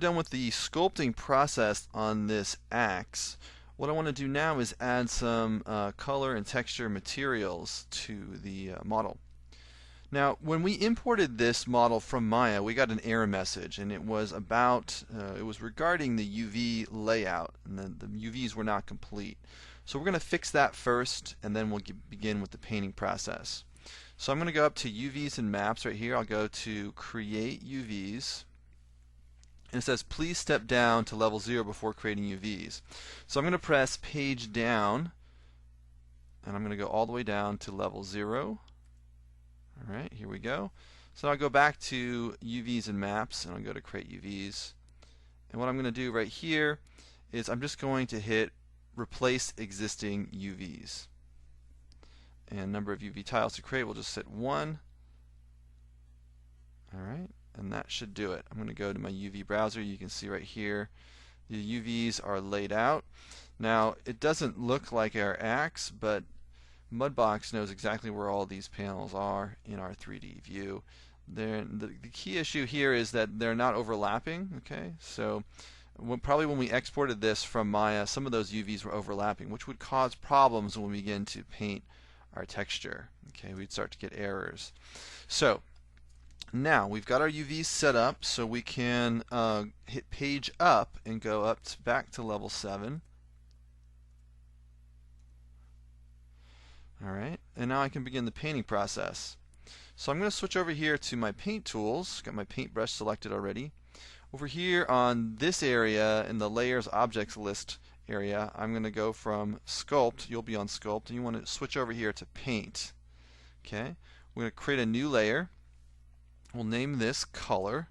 done with the sculpting process on this axe, what I want to do now is add some color and texture materials to the model. Now, when we imported this model from Maya, we got an error message, and it was regarding the UV layout, and the UVs were not complete. So we're going to fix that first, and then we'll begin with the painting process. So I'm going to go up to UVs and maps right here. I'll go to Create UVs. And it says, please step down to level 0 before creating UVs. So I'm going to press page down, and I'm going to go all the way down to level 0. Alright, here we go. So I'll go back to UVs and maps, and I'll go to create UVs. And what I'm going to do right here is I'm just going to hit replace existing UVs. And number of UV tiles to create, we'll just set 1. Alright, and that should do it. I'm going to go to my UV browser. You can see right here the UVs are laid out. Now, it doesn't look like our axe, but Mudbox knows exactly where all these panels are in our 3D view. The key issue here is that they're not overlapping. Okay, so probably when we exported this from Maya, some of those UVs were overlapping, which would cause problems when we begin to paint our texture. Okay, we'd start to get errors. So now we've got our UVs set up, so we can hit page up and go up back to level 7. Alright, and now I can begin the painting process. So I'm going to switch over here to my paint tools. Got my paintbrush selected already. Over here on this area in the layers objects list area, I'm going to go from sculpt. You'll be on sculpt, and you want to switch over here to paint. Okay, we're going to create a new layer. We'll name this color,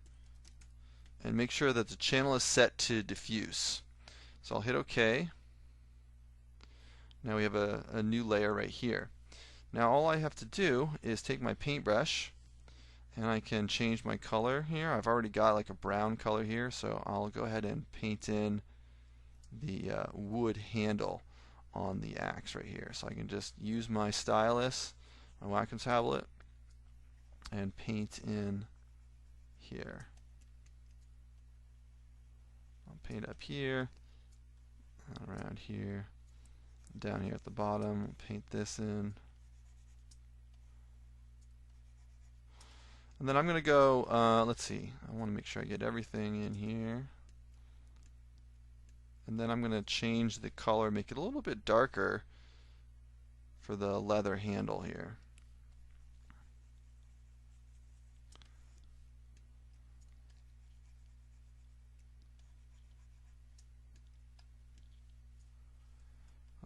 and make sure that the channel is set to diffuse. So I'll hit OK. Now we have a new layer right here. Now all I have to do is take my paintbrush, and I can change my color here. I've already got like a brown color here, so I'll go ahead and paint in the wood handle on the axe right here. So I can just use my stylus, my Wacom tablet, and paint in here. I'll paint up here, around here, down here at the bottom. We'll paint this in. And then I'm going to go, let's see, I want to make sure I get everything in here. And then I'm going to change the color, make it a little bit darker for the leather handle here.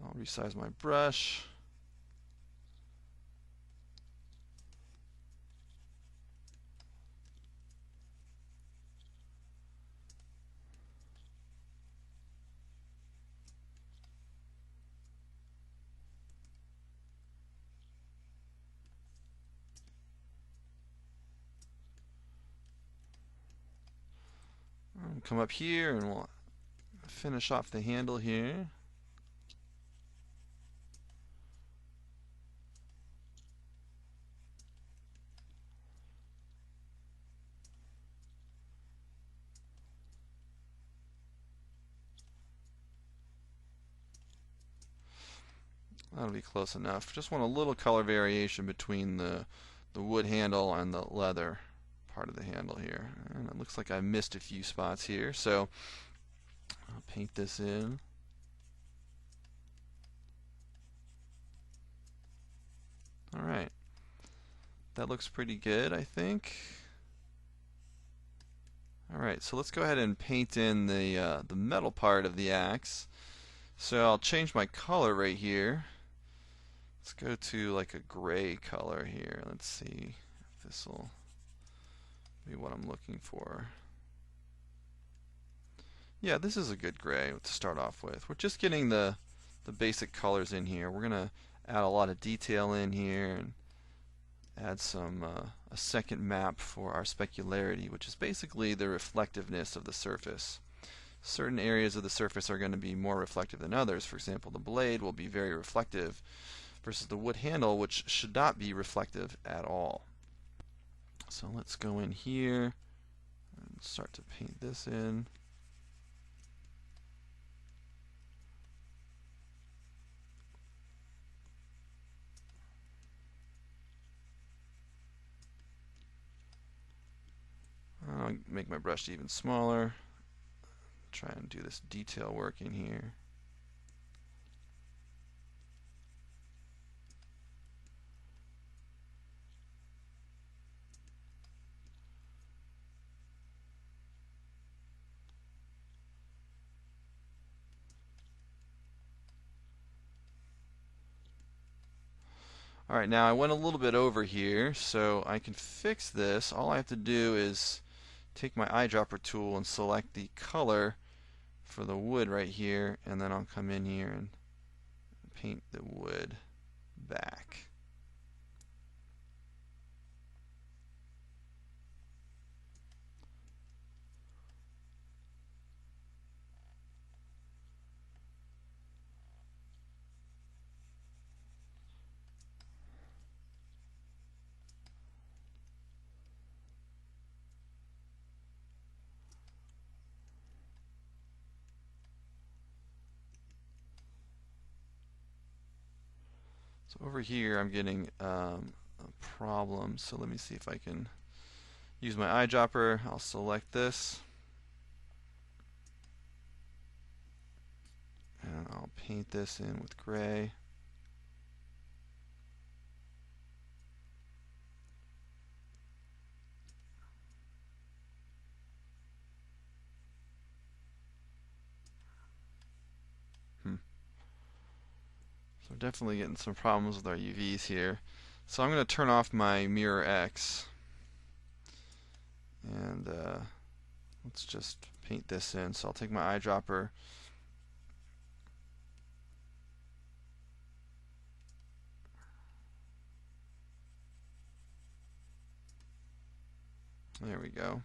I'll resize my brush. Come up here and we'll finish off the handle here. That'll be close enough. Just want a little color variation between the wood handle and the leather part of the handle here. And it looks like I missed a few spots here, so I'll paint this in. Alright. That looks pretty good, I think. Alright, so let's go ahead and paint in the metal part of the axe. So I'll change my color right here. Let's go to like a gray color here. Let's see if this will be what I'm looking for. Yeah, this is a good gray to start off with. We're just getting the basic colors in here. We're going to add a lot of detail in here and add some a second map for our specularity, which is basically the reflectiveness of the surface. Certain areas of the surface are going to be more reflective than others. For example, the blade will be very reflective versus the wood handle, which should not be reflective at all. So let's go in here and start to paint this in. I'll make my brush even smaller. Try and do this detail work in here. Alright, now I went a little bit over here, so I can fix this. All I have to do is take my eyedropper tool and select the color for the wood right here, and then I'll come in here and paint the wood back. So over here I'm getting a problem, so let me see if I can use my eyedropper. I'll select this and I'll paint this in with gray. So we're definitely getting some problems with our UVs here. So I'm going to turn off my mirror X and let's just paint this in. So I'll take my eyedropper, there we go.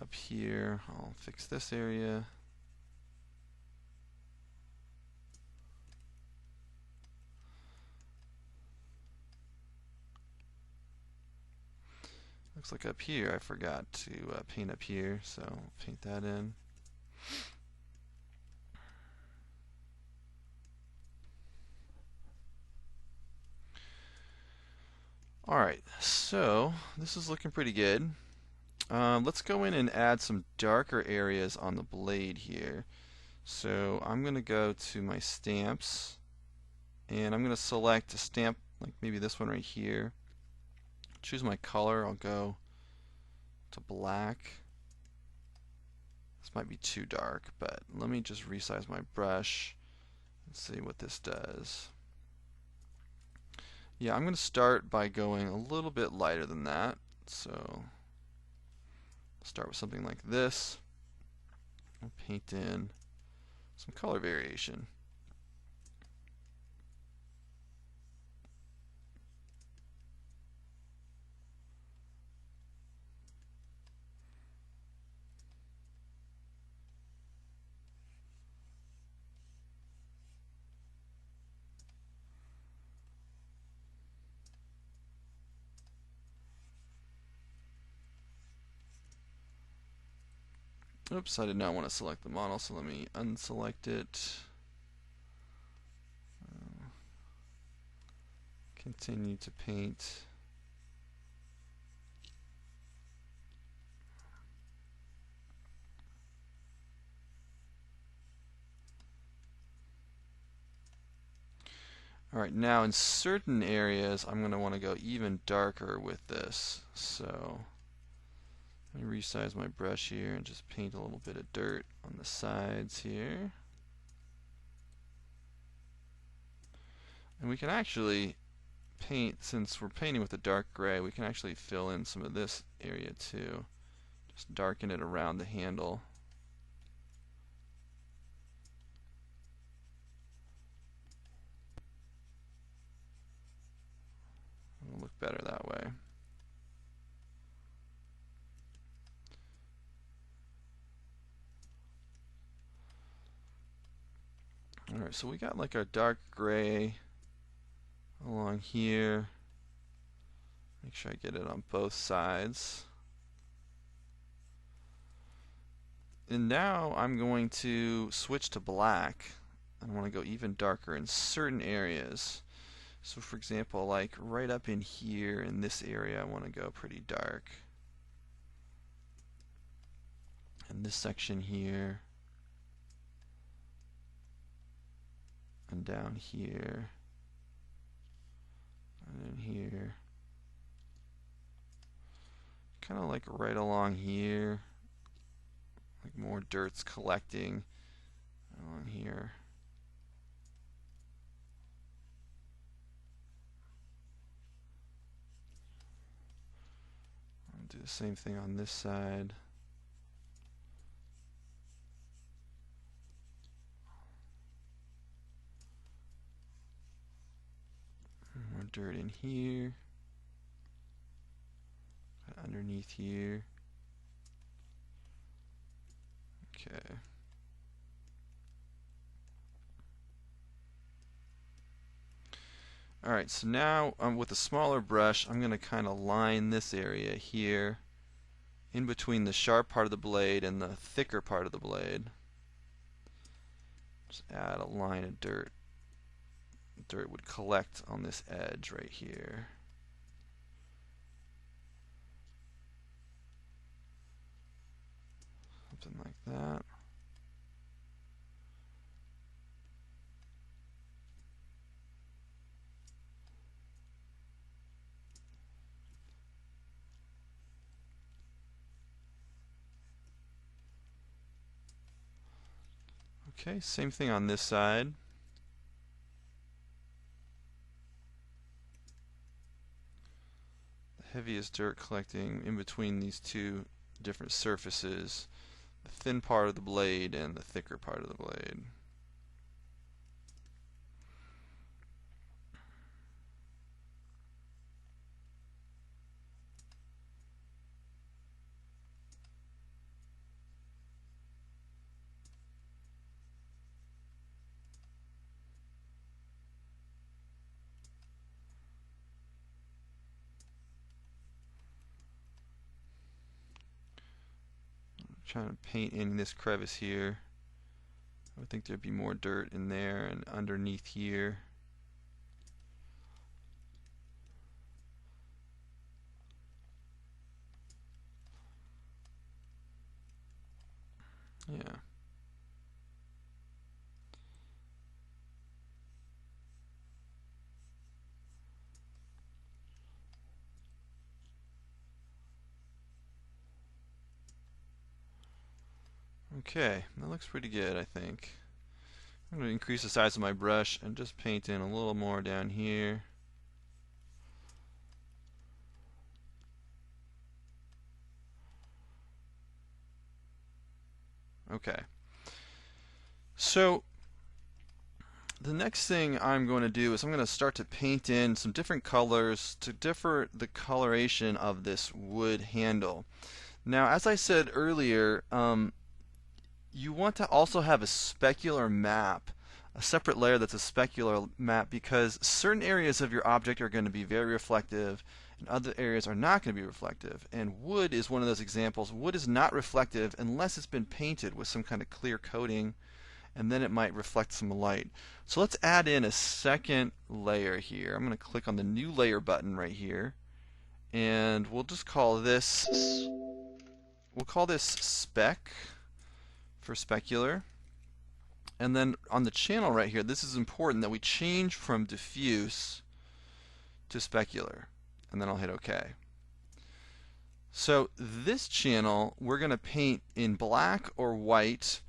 Up here I'll fix this area. Looks like up here I forgot to paint up here, so I'll paint that in. Alright, so this is looking pretty good. Let's go in and add some darker areas on the blade here. So I'm going to go to my stamps and I'm going to select a stamp like maybe this one right here. Choose my color, I'll go to black. This might be too dark, but let me just resize my brush and see what this does. Yeah, I'm going to start by going a little bit lighter than that. So start with something like this. I'll paint in some color variation. Oops, I did not want to select the model, so let me unselect it. Continue to paint. Alright, now in certain areas I'm going to want to go even darker with this. So let me resize my brush here and just paint a little bit of dirt on the sides here. And we can actually paint, since we're painting with a dark gray, we can actually fill in some of this area too. Just darken it around the handle. It'll look better that way. Alright, so we got like a dark gray along here. Make sure I get it on both sides. And now I'm going to switch to black. I want to go even darker in certain areas. So for example, like right up in here in this area, I want to go pretty dark. And this section here. And down here. And in here. Kind of like right along here. Like more dirt's collecting along here. I'll do the same thing on this side. More dirt in here. Underneath here. Okay. Alright, so now with a smaller brush, I'm going to kind of line this area here in between the sharp part of the blade and the thicker part of the blade. Just add a line of dirt. Dirt would collect on this edge right here. Something like that. Okay, same thing on this side. The heaviest dirt collecting in between these two different surfaces, the thin part of the blade and the thicker part of the blade. Trying to paint in this crevice here. I would think there'd be more dirt in there and underneath here. Yeah. Okay, that looks pretty good, I think. I'm going to increase the size of my brush and just paint in a little more down here. Okay. So the next thing I'm going to do is I'm going to start to paint in some different colors to differ the coloration of this wood handle. Now, as I said earlier, you want to also have a specular map, a separate layer that's a specular map, because certain areas of your object are going to be very reflective and other areas are not going to be reflective. And wood is one of those examples. Wood is not reflective unless it's been painted with some kind of clear coating, and then it might reflect some light. So let's add in a second layer here. I'm going to click on the new layer button right here, and we'll just call this, spec for specular. And then on the channel right here, this is important that we change from diffuse to specular, and then I'll hit OK. So this channel we're going to paint in black or white,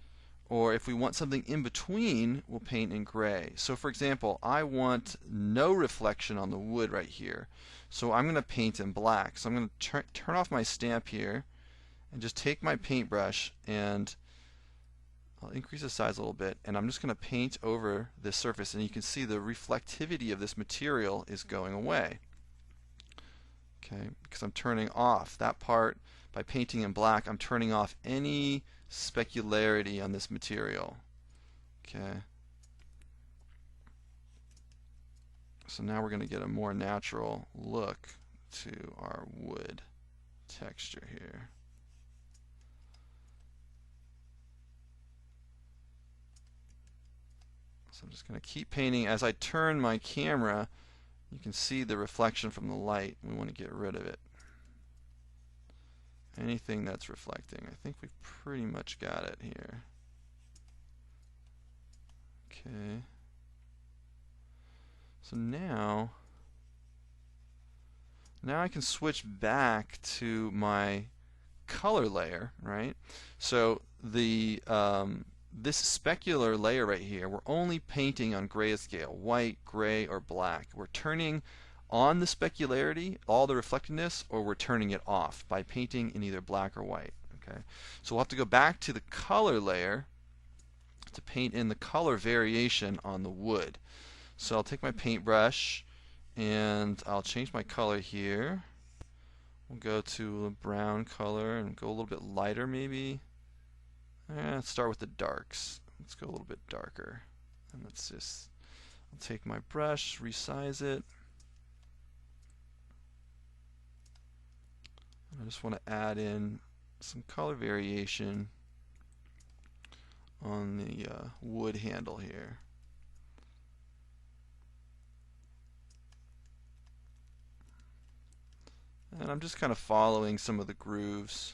or if we want something in between, we'll paint in gray. So for example, I want no reflection on the wood right here, so I'm going to paint in black. So I'm going to turn off my stamp here and just take my paintbrush, and I'll increase the size a little bit, and I'm just going to paint over this surface, and you can see the reflectivity of this material is going away. Okay, because I'm turning off that part. By painting in black, I'm turning off any specularity on this material. Okay. So now we're going to get a more natural look to our wood texture here. So I'm just going to keep painting. As I turn my camera, you can see the reflection from the light. We want to get rid of it. Anything that's reflecting. I think we've pretty much got it here. Okay. So now I can switch back to my color layer, right? So the this specular layer right here, we're only painting on grayscale, white, gray, or black. We're turning on the specularity, all the reflectiveness, or we're turning it off by painting in either black or white. Okay, so we'll have to go back to the color layer to paint in the color variation on the wood. So I'll take my paintbrush and I'll change my color here. We'll go to a brown color and go a little bit lighter maybe. Let's start with the darks. Let's go a little bit darker. And let's just, I'll take my brush, resize it. And I just want to add in some color variation on the wood handle here. And I'm just kind of following some of the grooves.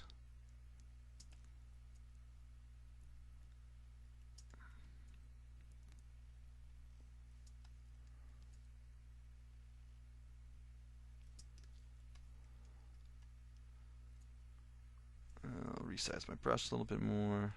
I'll resize my brush a little bit more.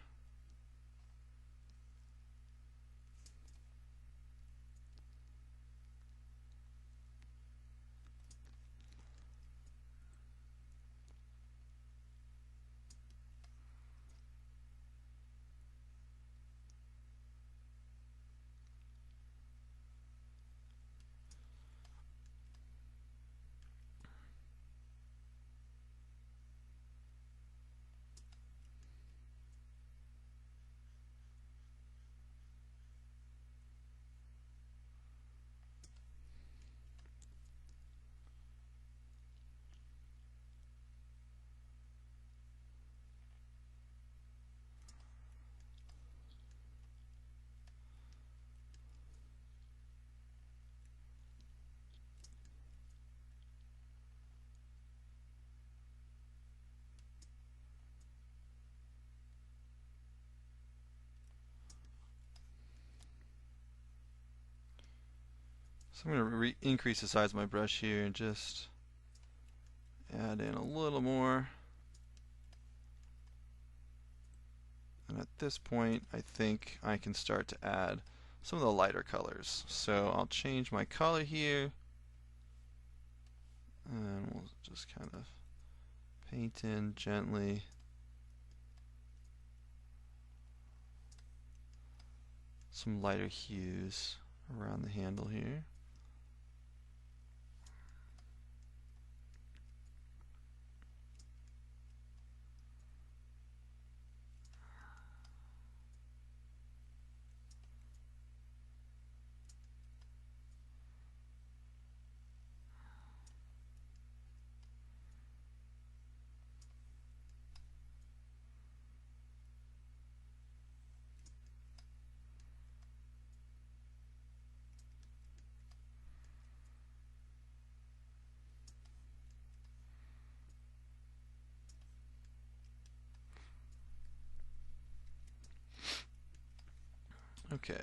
So I'm going to increase the size of my brush here and just add in a little more. And at this point, I think I can start to add some of the lighter colors. So I'll change my color here. And we'll just kind of paint in gently. Some lighter hues around the handle here. Okay.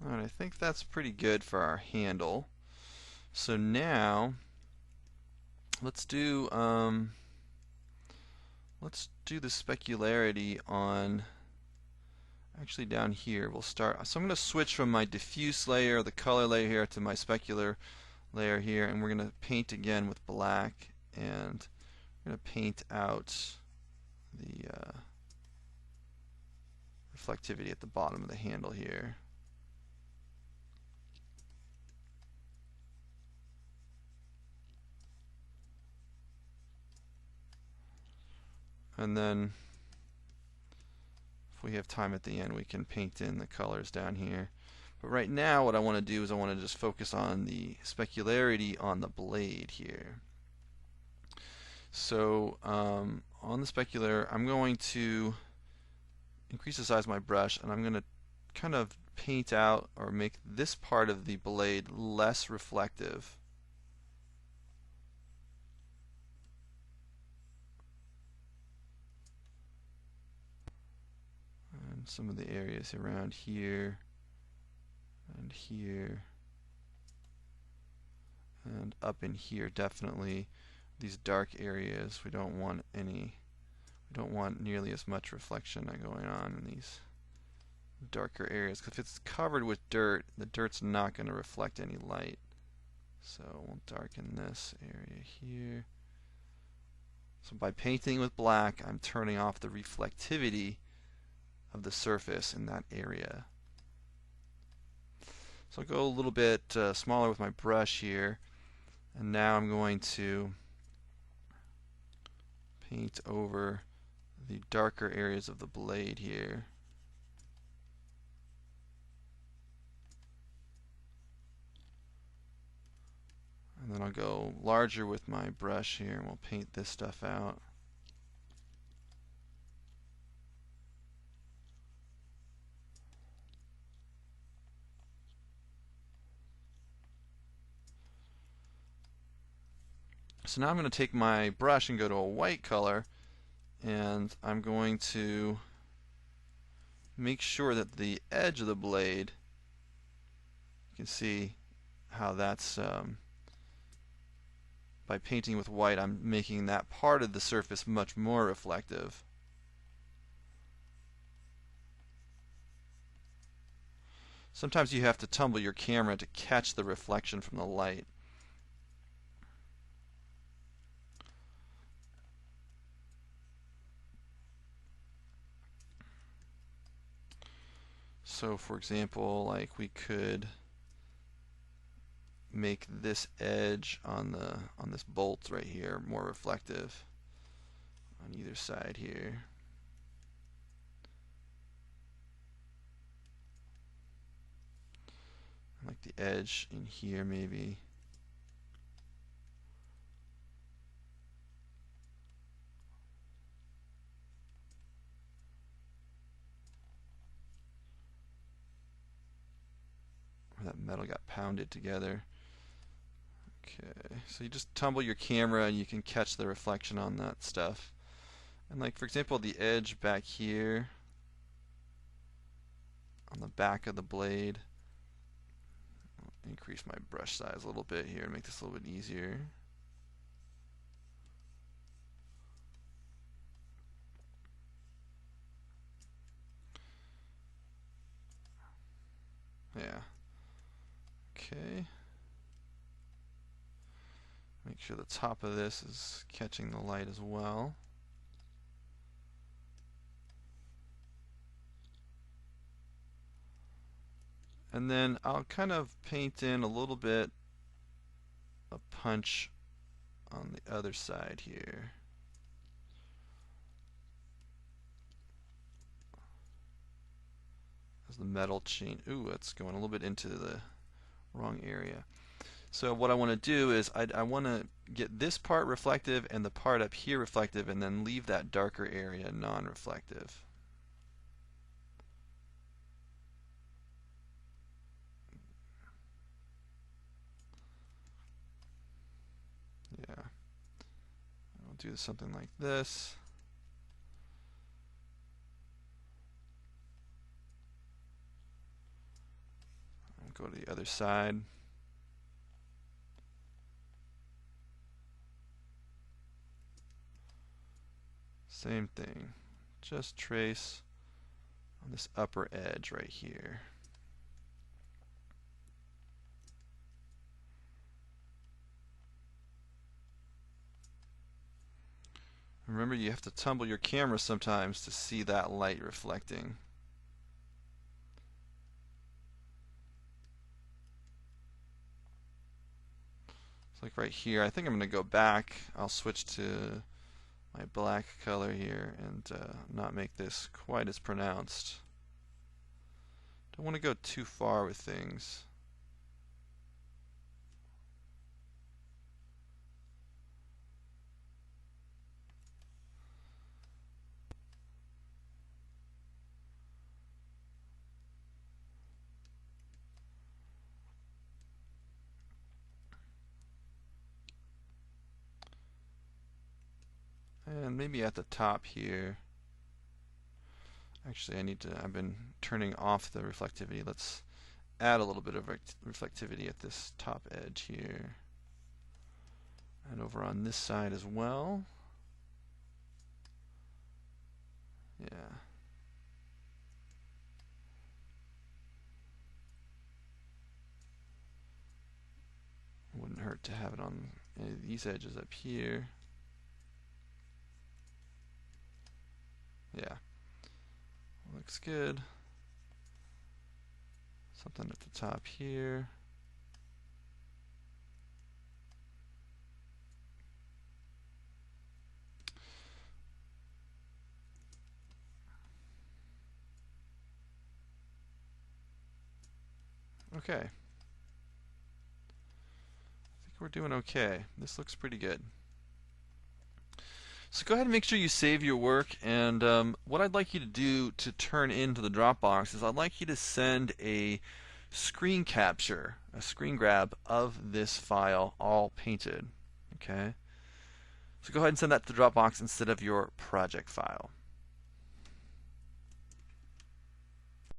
Alright, I think that's pretty good for our handle. So now let's do the specularity on actually down here. We'll start. So I'm going to switch from my diffuse layer, the color layer here, to my specular layer here, and we're going to paint again with black and I'm going to paint out the reflectivity at the bottom of the handle here. And then if we have time at the end, we can paint in the colors down here. But right now what I want to do is I want to just focus on the specularity on the blade here. So on the specular, I'm going to increase the size of my brush, and I'm going to kind of paint out or make this part of the blade less reflective. And some of the areas around here and here and up in here, definitely these dark areas, we don't want nearly as much reflection going on in these darker areas, because if it's covered with dirt, the dirt's not going to reflect any light. So we'll darken this area here. So by painting with black, I'm turning off the reflectivity of the surface in that area. So I'll go a little bit smaller with my brush here, and now I'm going to paint over the darker areas of the blade here. And then I'll go larger with my brush here, and we'll paint this stuff out. So now I'm going to take my brush and go to a white color, and I'm going to make sure that the edge of the blade, you can see how that's by painting with white, I'm making that part of the surface much more reflective. Sometimes you have to tumble your camera to catch the reflection from the light. So for example, like we could make this edge on this bolt right here more reflective on either side here. Like the edge in here maybe. Where that metal got pounded together. Okay, so you just tumble your camera and you can catch the reflection on that stuff. And like for example, the edge back here on the back of the blade, I'll increase my brush size a little bit here and make this a little bit easier. Yeah. Okay. Make sure the top of this is catching the light as well. And then I'll kind of paint in a little bit of punch on the other side here. As the metal chain, ooh, it's going a little bit into the wrong area. So what I want to do is I want to get this part reflective and the part up here reflective, and then leave that darker area non-reflective. Yeah. I'll do something like this. I'll go to the other side. Same thing. Just trace on this upper edge right here. Remember, you have to tumble your camera sometimes to see that light reflecting. It's like right here. I think I'm going to go back. I'll switch to my black color here and not make this quite as pronounced. Don't want to go too far with things. And maybe at the top here. Actually, I've been turning off the reflectivity. Let's add a little bit of reflectivity at this top edge here. And over on this side as well. Yeah. Wouldn't hurt to have it on any of these edges up here. Yeah. Looks good. Something at the top here. Okay. I think we're doing okay. This looks pretty good. So go ahead and make sure you save your work, and what I'd like you to do to turn into the Dropbox is I'd like you to send a screen capture, a screen grab of this file all painted. Okay? So go ahead and send that to the Dropbox instead of your project file.